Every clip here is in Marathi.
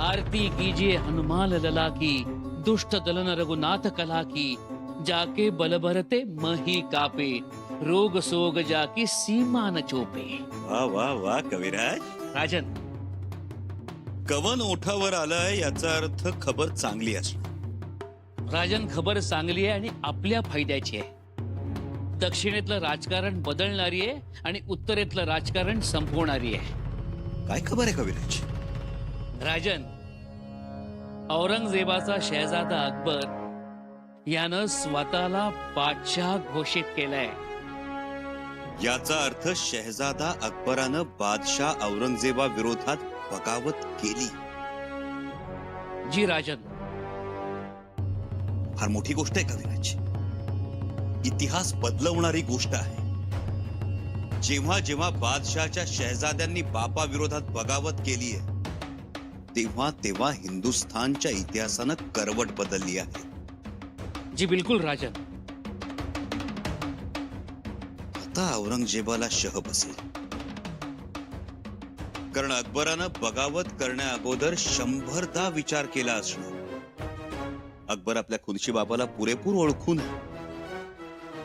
आरती कीजिए हनुमान लला की, दुष्ट दलन रघुनाथ कला की। जाके बल भरते मही कापे, रोग सोग जाकी सीमा न चोपे। वा वा वा कविराज, राजन, कवन ओठावर आलंय याचा अर्थ खबर चांगली असणार. राजन खबर चांगली आहे आणि आपल्या फायद्याची आहे. दक्षिणेतलं राजकारण बदलणारी आहे आणि उत्तरेतलं राजकारण संपवणारी आहे. काय खबर आहे कविराज? राजन, औरंगजेबाचा शहजादा अकबर यानं स्वतःला बादशाह घोषित केलाय. याचा अर्थ शहजादा अकबरानं बादशाह औरंगजेबा विरोधात बगावत केली. जी राजन, फार मोठी गोष्ट आहे कविराज. इतिहास बदलवणारी गोष्ट आहे. जेव्हा जेव्हा बादशाहच्या शहजाद्यांनी बापा विरोधात बगावत केली आहे, तेव्हा तेव्हा हिंदुस्थानच्या इतिहासानं करवट बदलली आहे. जी बिलकुल राजन. आता औरंगजेबाला शह बसेल, कारण अकबरानं बगावत करण्या अगोदर 100दा विचार केला असणार. अकबर आपल्या खुनशी बाबाला पुरेपूर ओळखून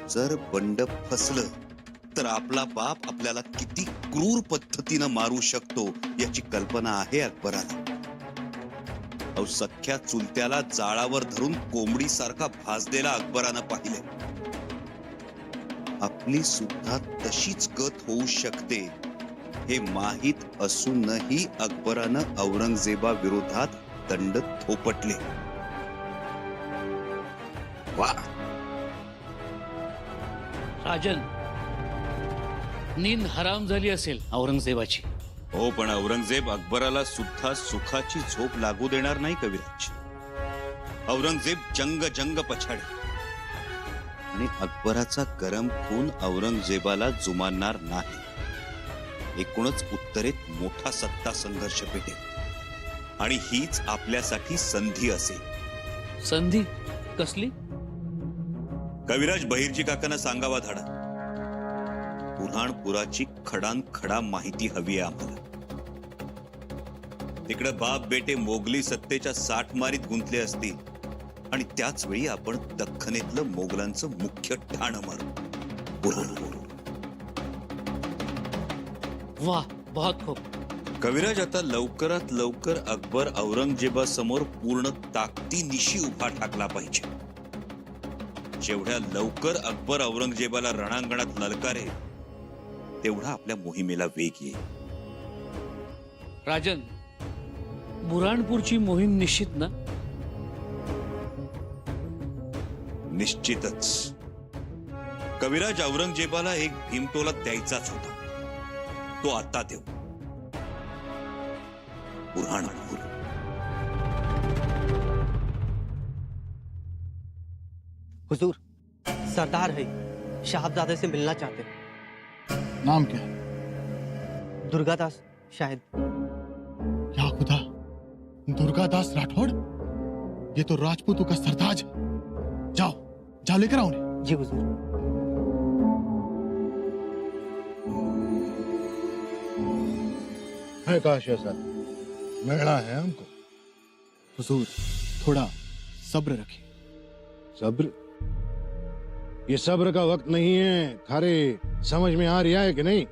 जर बंड फसलं तर आपला बाप आपल्याला किती क्रूर पद्धतीनं मारू शकतो याची कल्पना आहे अकबराला. सख्या चुलत्याला जाळावर धरून कोंबडी सारखा भाजलेला अकबरानं पाहिले. आपली सुद्धा तशीच गत होऊ शकते हे माहीत असूनही अकबरानं औरंगजेबा विरोधात दंड थोपटले. वा राजन, नींद हराम झाली असेल औरंगजेबाची. हो, पण औरंगजेब अकबराला सुद्धा सुखाची झोप लागू देणार नाही कविराज. औरंगजेब जंग जंग पछाडे आणि अकबराचा गरम खून औरंगजेबाला जुमानणार नाही. एकूणच उत्तरेत मोठा सत्ता संघर्ष पेटेल आणि हीच आपल्यासाठी संधी असेल. संधी कसली? कविराज, बहिर्जी काकांना सांगावा धाडा. बुऱ्हाणपुराची खडान खडा माहिती हवी आहे आम्हाला. तिकडे बाप बेटे मोगली सत्तेच्या साठमारीत गुंतले असतील आणि त्याच वेळी आपण दख्खनेतलं मोगलांचं मुख्य ठाण मारू. बुऱ्हाणपूर. वाह, बहुत खूप. कविराज, आता लवकरात लवकर अकबर औरंगजेबासमोर पूर्ण ताकदीनिशी उभा ठाकला पाहिजे. जेवढ्या लवकर अकबर औरंगजेबाला रणांगणात ललकारेल तेवढा आपल्या मोहिमेला वेग येईल. राजन, बुऱ्हाणपूरची मोहीम निश्चित ना? निश्चितच. कविराज, औरंगजेबाला एक भीमटोला द्यायचाच होता. तो आता देऊ. बुऱ्हाणपूर. हुजूर, सरदार है, साहबजादे से मिलना चाहते हैं. नाम क्या है? दुर्गादास शायद. क्या खुदा, दुर्गादास राठौड़? ये तो राजपूतों का सरताज है. जाओ जाओ, लेकर आओ उन्हें. जी हुजूर. है कहा शहजादा? मिलना है हमको. हुजूर, थोड़ा सब्र रखिए. सब्र? ये सब्र का वक्त नहीं है. खारे समझ में आ रहा है कि नहीं?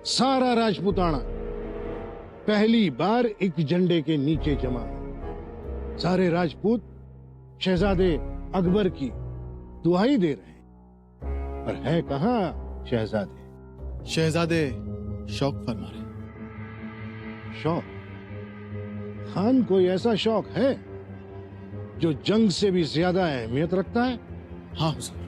सारा राजपूताना पहली बार एक झंडे के नीचे जमा है. सारे राजपूत शहजादे अकबर की दुहाई दे रहे हैं. पर है कहाँ शहजादे? शहजादे शौक फरमा रहे. शौक? खान कोई ऐसा शौक है जो जंग से भी ज्यादा अहमियत रखता है? हाँ हुजूर.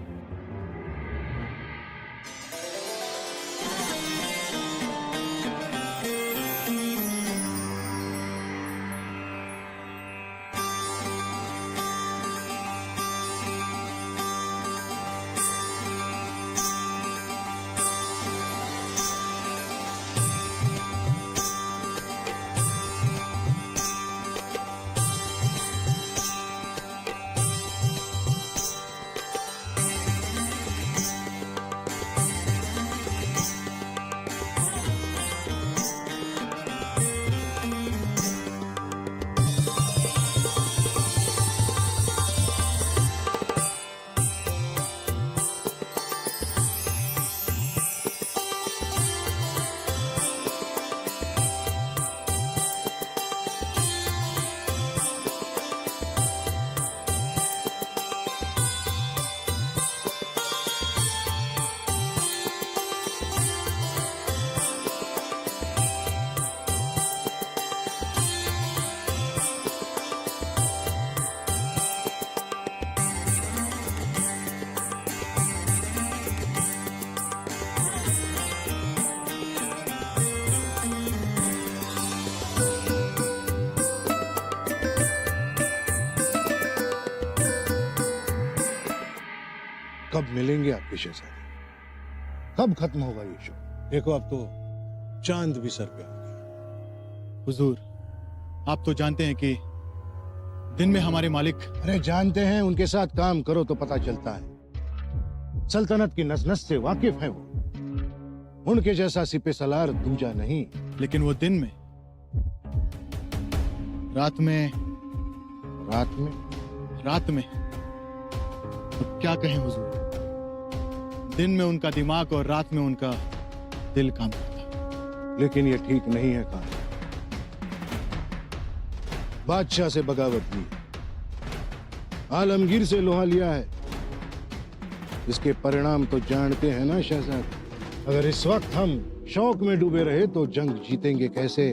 कब मिलेंगे आपके शहजादे? कब खत्म होगा ये शो? देखो अब तो चांद भी सर पे आ गया। हुजूर, आप तो जानते हैं कि दिन में हमारे मालिक। अरे जानते हैं, उनके साथ काम करो तो पता चलता है। सल्तनत की नस नस से वाकिफ है वो। उनके जैसा सिपे सलार दूजा नहीं। लेकिन वो दिन में, रात में अब क्या कहें हुजूर। दिन में उनका दिमाग और रात में उनका दिल काम करता है। लेकिन ये ठीक नहीं है काम। बादशाह से बगावत की, आलमगीर से लोहा लिया है। इसके परिणाम तो जानते हैं ना शहजादे। अगर इस वक्त हम शौक में डूबे रहे तो जंग जीतेंगे कैसे?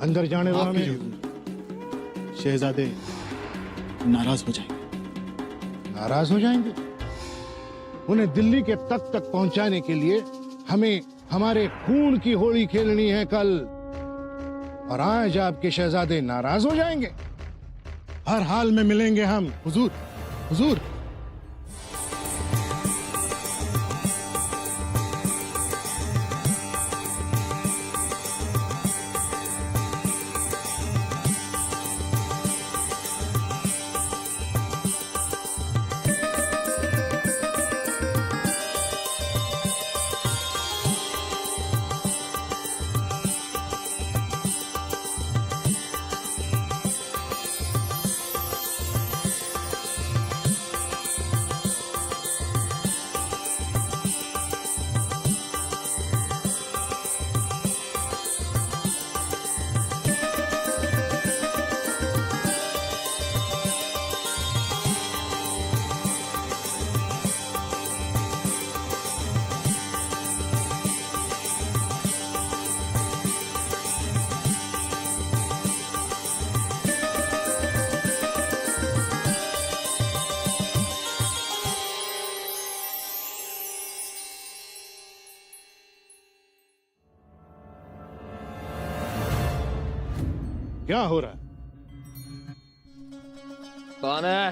अंदर जाने दो माफ कीजिए हमें। हुजूर, शहजादे नाराज हो जाएंगे। नाराज हो जाएंगे? उन्हें दिल्ली के तक पहुंचाने के लिए हमें हमारे खून की होली खेलनी है कल। और आज आपके शहजादे नाराज हो जाएंगे? हर हाल में मिलेंगे हम। हुजूर, हुजूर, क्या हो रहा है? कौन है?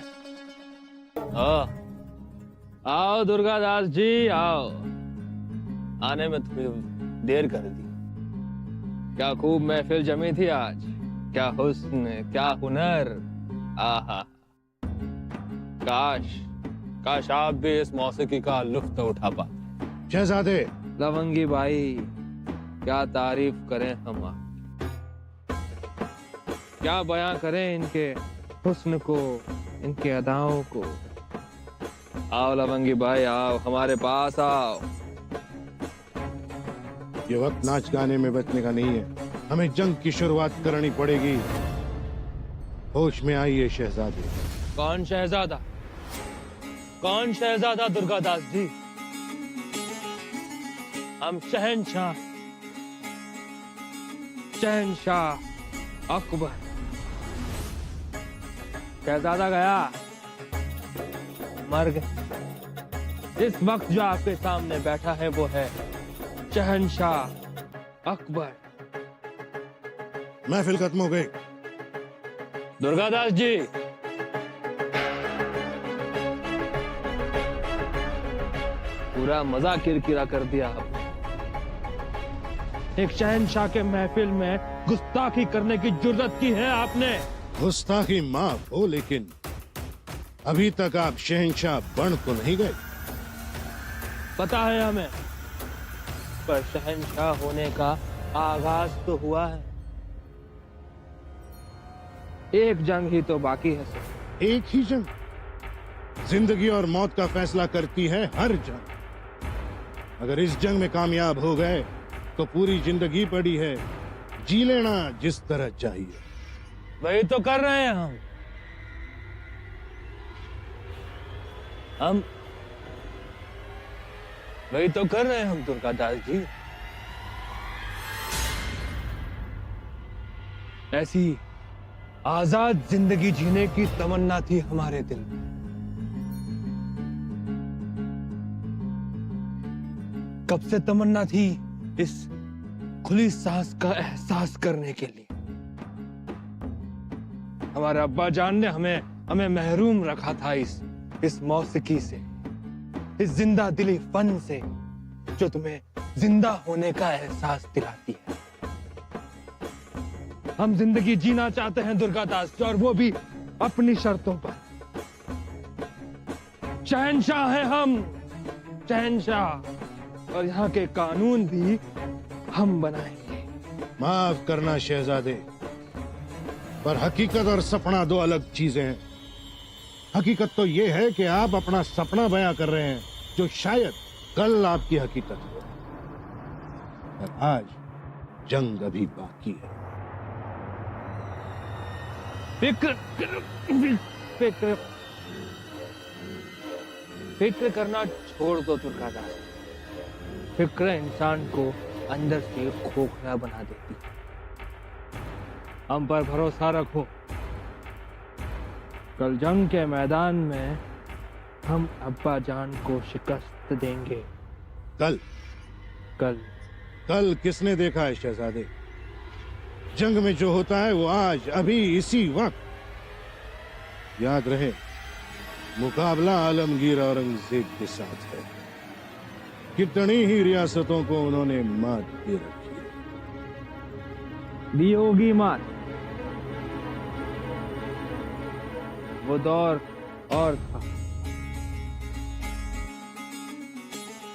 आओ दुर्गादास जी, आओ। आने में थोड़ी देर कर दी। क्या खूब महफिल जमी थी आज। क्या हुस्न, क्या हुनर। आहा, काश आप भी इस मौसीकी का लुत्फ उठा पाते। शहजादे, लवंगी भाई, क्या तारीफ करें हम आप। क्या बयां करें इनके हुस्न को, इनके अदाओं को। आओ लवंगी भाई, आओ हमारे पास आओ। ये वक्त नाच गाने में बचने का नहीं है। हमें जंग की शुरुआत करनी पड़ेगी। होश में आइए शहजादे। कौन शहजादा? कौन शहजादा दुर्गादास जी? हम शहनशाह अकबर। शहजादा गया, मर गया। इस वक्त जो आपके सामने बैठा है वो है शहनशाह अकबर। महफिल खत्म हो गई। दुर्गादास जी, पूरा मजा किरकिरा कर दिया आपने। एक शहनशाह के महफिल में गुस्ताखी करने की जुर्रत की है आपने। गुस्ताखी माफ हो, लेकिन अभी तक आप शहंशाह बन तो नहीं गए। पता है हमें, पर शहनशाह होने का आगाज तो हुआ है। एक जंग ही तो बाकी है सर। एक ही जंग? जिंदगी और मौत का फैसला करती है हर जंग। अगर इस जंग में कामयाब हो गए तो पूरी जिंदगी पड़ी है, जी लेना जिस तरह चाहिए। वही तो कर रहे हैं हम वही तो कर रहे हैं हम दुर्गादास जी। ऐसी आजाद जिंदगी जीने की तमन्ना थी हमारे दिल में। कब से तमन्ना थी इस खुली सांस का एहसास करने के लिए। हमारे अब्बा जान ने हमें महरूम रखा था इस इस मौसीकी से, इस जिंदा दिली फन से जो तुम्हें जिंदा होने का एहसास दिलाती है। हम जिंदगी जीना चाहते हैं दुर्गादास जी, और वो भी अपनी शर्तों पर। शहंशाह हैं हम, शहंशाह, और यहाँ के कानून भी हम बनाएंगे। माफ करना शहजादे, पर हकीकत और सपना दो अलग चीजें हैं। हकीकत तो यह है कि आप अपना सपना बयां कर रहे हैं जो शायद कल आपकी हकीकत हो, पर आज जंग अभी बाकी है। फिक्र करना छोड़ दो दुर्गादास। फिक्र इंसान को अंदर से खोखला बना देती है। हम पर भरोसा रखो, कल जंग के मैदान में हम अब्बा जान को शिकस्त देंगे। कल कल कल किसने देखा है शहजादे? जंग में जो होता है वो आज अभी इसी वक्त। याद रहे, मुकाबला आलमगीर औरंगजेब के साथ है। कितनी ही रियासतों को उन्होंने मात दे रखी है। दी होगी मात। वो दौर और था,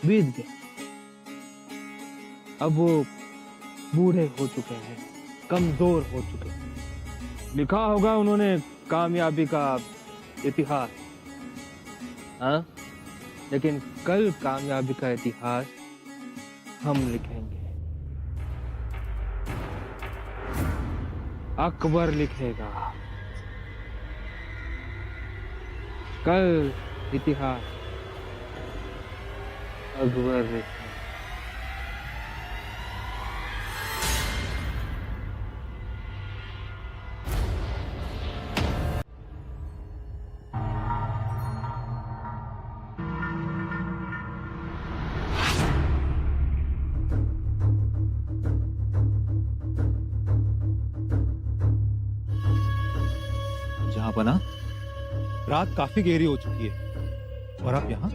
बीत गया। अब वो बूढ़े हो चुके हैं, कमजोर हो चुके हैं। लिखा होगा उन्होंने कामयाबी का इतिहास, हाँ? लेकिन कल कामयाबी का इतिहास हम लिखेंगे। अकबर लिखेगा कल इतिहास, अकबर लिखेगा। जहांपना, रात काफी गहरी हो चुकी है और आप यहाँ?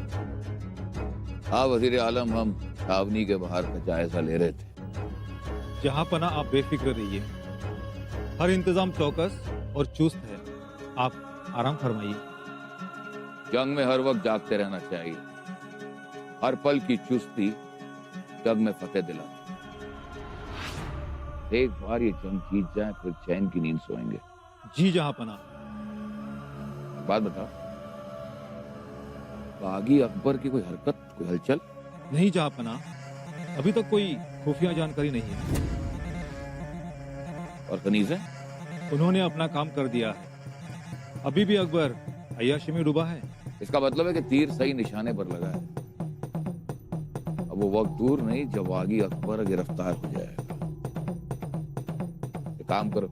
हाँ वजीर आलम, हम छावनी के बाहर का जायजा ले रहे थे। जहांपना आप बेफिक्र रहिए, हर इंतजाम चौकस और चुस्त है। आप आराम फरमाइए। जंग में हर वक्त जागते रहना चाहिए। हर पल की चुस्ती जंग में फतेह दिलाती। एक बार ये जंग जीत जाए फिर चैन की नींद सोएंगे। जी जहांपना। बात बताओ, बागी अकबर की कोई हरकत, कोई हलचल? नहीं जहांपना, अभी तक कोई खुफिया जानकारी नहीं है। और कनीज़ है? उन्होंने अपना काम कर दिया है। अभी भी अकबर अय्याशी में डूबा है। इसका मतलब है कि तीर सही निशाने पर लगा है। अब वो वक्त दूर नहीं जब बागी अकबर गिरफ्तार हो जाएगा। एक काम करो,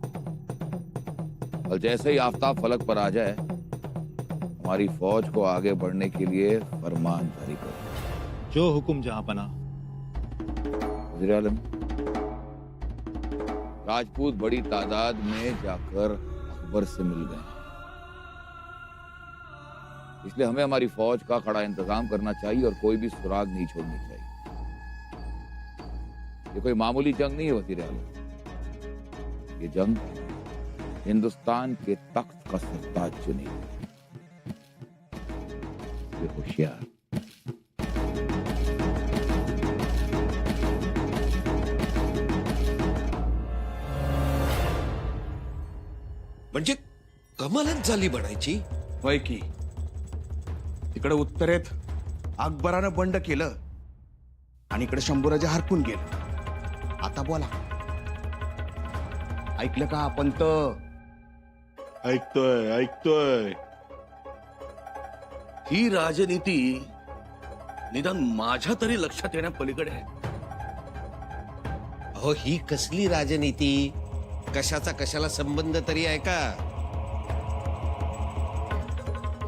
और जैसे ही आफताब फलक पर आ जाए, हमारी फौज को आगे बढ़ने के लिए फरमान जारी करो। जो हुक्म जहांपना। वज़ीर आलम, राजपूत बड़ी तादाद में जाकर अकबर से मिल गए, इसलिए हमें हमारी फौज का कड़ा इंतजाम करना चाहिए और कोई भी सुराग नहीं छोड़नी चाहिए। ये कोई मामूली जंग नहीं है वज़ीर आलम। ये जंग हिंदुस्तान के तख्त का सरताज चुनेगी। ये होशियार। म्हणजे कमालच झाली म्हणायची. होय की. तिकडे उत्तरेत अकबरानं बंड केलं आणि इकडे शंभूराजे हरपून गेलं. आता बोला, ऐकलं का पंत? ऐकतोय ऐकतोय. ही राजनीती निदान माझ्या तरी लक्षात येण्या पलीकडे आहे. अहो ही कसली राजनीती? कशाचा कशाला संबंध तरी आहे का?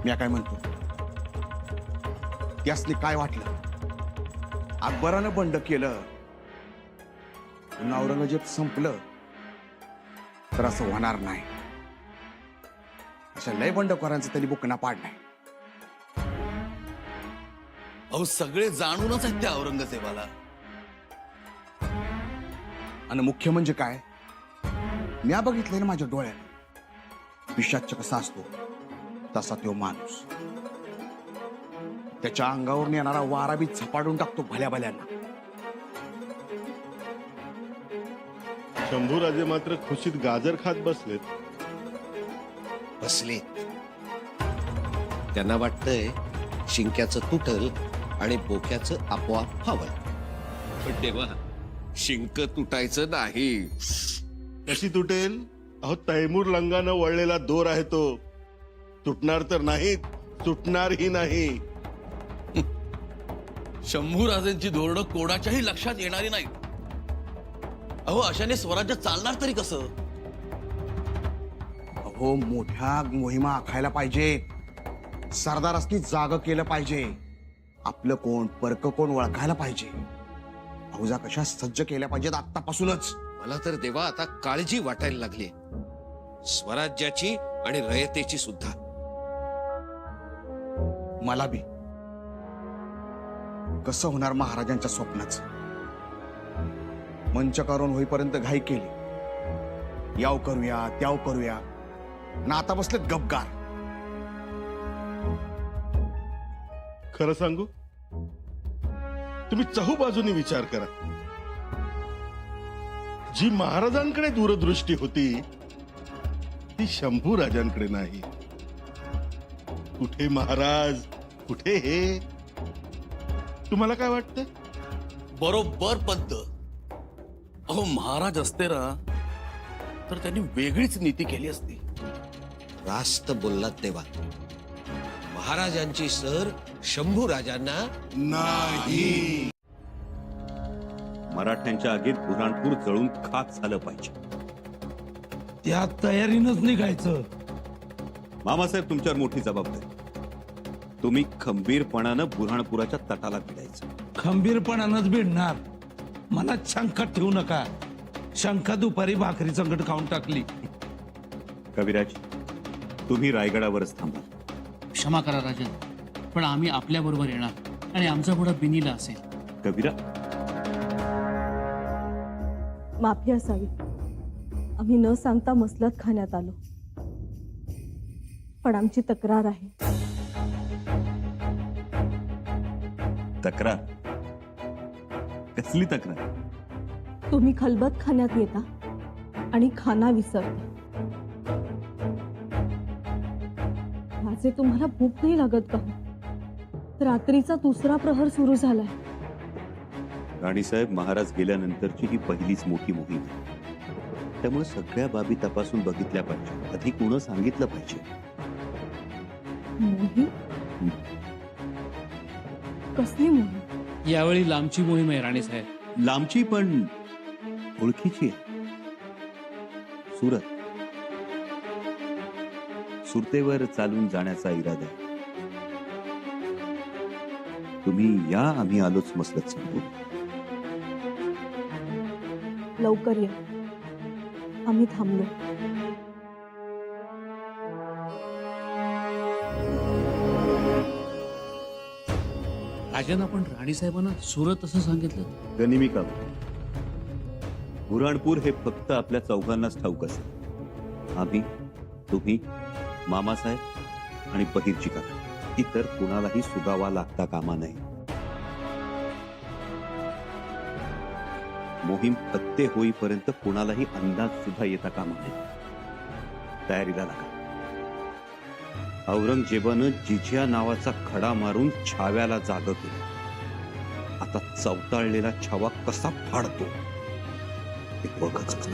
मी काय म्हणतो, त्यासनी काय वाटलं? अकबरानं बंड केलं, पुन्हा औरंगजेब संपलं तर असं होणार नाही. अशा लय बंडखोरांचं त्यांनी बुकना पाडलाय. अहो सगळे जाणूनच आहेत त्या औरंगजेबाला. आणि मुख्य म्हणजे काय, म्या बघितलंय ना माझ्या डोळ्याने पिशाच कसा असतो तसा तो माणूस. त्याच्या अंगावर येणारा वारा बी झपाडून टाकतो भल्या भल्यांना. शंभूराजे मात्र खुशीत गाजर खात बसलेत. बसले. त्यांना वाटतंय शिंक्याचं तुटल आणि बोक्याचं आपोआप हवं. पण देवा, शिंक तुटायचं नाही. कशी तुटेल? अहो तैमूर लंगानं वळलेला दोर आहे तो. तुटणार तर नाही, तुटणारही नाही. शंभूराजेंची धोरणं कोणाच्याही लक्षात येणारी नाही. अहो अशाने स्वराज्य चालणार तरी कसं? अहो मोठ्या मोहिमा आखायला पाहिजे. सरदारांनी जाग केलं पाहिजे. आपलं कोण परक कोण ओळखायला पाहिजे. फौजा कशा सज्ज केल्या पाहिजेत आतापासूनच. मला तर देवा आता काळजी वाटायला लागली, स्वराज्याची आणि रयतेची सुद्धा. मला बी. कसं होणार महाराजांच्या स्वप्नाचं? मंचकारून होईपर्यंत घाई केली. याव करूया त्याव करूया ना आता बसलेत गपगार. खरं सांगू, तुम्ही चहूबाजूनी विचार करा. जी महाराजांकडे दूरदृष्टी होती ती शंभू राजांकडे नाही. कुठे महाराज, कुठे हे? तुम्हाला काय वाटतं? बरोबर पंत. अहो महाराज असते ना तर त्यांनी वेगळीच नीती केली असती. रास्त बोललात देवा. महाराजांची सर शंभू राजांना नाही. मराठ्यांच्या आगीत बुऱ्हाणपूर जळून खाक झालं पाहिजे. त्या तयारीनच निघायचं. मामासाहेब, तुमच्यावर मोठी जबाबदारी. तुम्ही खंबीरपणानं बुऱ्हाणपुराच्या तटाला भिडायचं. खंबीरपणानंच भिडणार. मनात शंका ठेवू नका. शंका दुपारी भाकरी संकट खाऊन टाकली. कविराज, तुम्ही रायगडावरच थांबा. क्षमा करा राजन, पण आम्ही आपल्या बरोबर येणार आणि आमचा घोडा बिनीला असेल. कविरा, माफी असावी. आम्ही न सांगता मसलत खाण्यात आलो. पण आमची तक्रार आहे. तक्रार? कसली तक्रार? तुम्ही खलबत खाण्यात येता आणि खाना विसरता. माझे तुम्हाला भूक नाही लागत का? रात्रीचा दुसरा प्रहर सुरू झालाय. राणीसाहेब, महाराज गेल्यानंतरची ही पहिलीच मोठी मोहीम आहे. त्यामुळे सगळ्या बाबी तपासून बघितल्या पाहिजे. अधिक गुण सांगितलं पाहिजे. मोहीम? कसली मोहीम? यावेळी लांबची मोहीम आहे राणीसाहेब. लांबची पण ओळखीची आहे. सुरत. सुरतेवर चालून जाण्याचा इरादा आहे. तुम्ही या, आम्ही आलोच मसलत सांगू. लवकर या. आम्ही थांबलो. राजन, आपण राणीसाहेबांना सुरत असं सांगितलं? गनिमी का? बुऱ्हाणपूर हे फक्त आपल्या चौघांनाच ठाऊक असेल. आम्ही, तुम्ही, मामासाहेब आणि बहिरजी काका. इतर कुणालाही सुगावा लागता कामा नये. मोहीम पत्ते होईपर्यंत कुणालाही अंदाज सुद्धा येता कामा नये. तयारीला लागा. औरंगजेबानं जिजिया नावाचा खडा मारून छाव्याला जाग केलं. आता चवताळलेला छावा कसा फाडतो हे बघाच.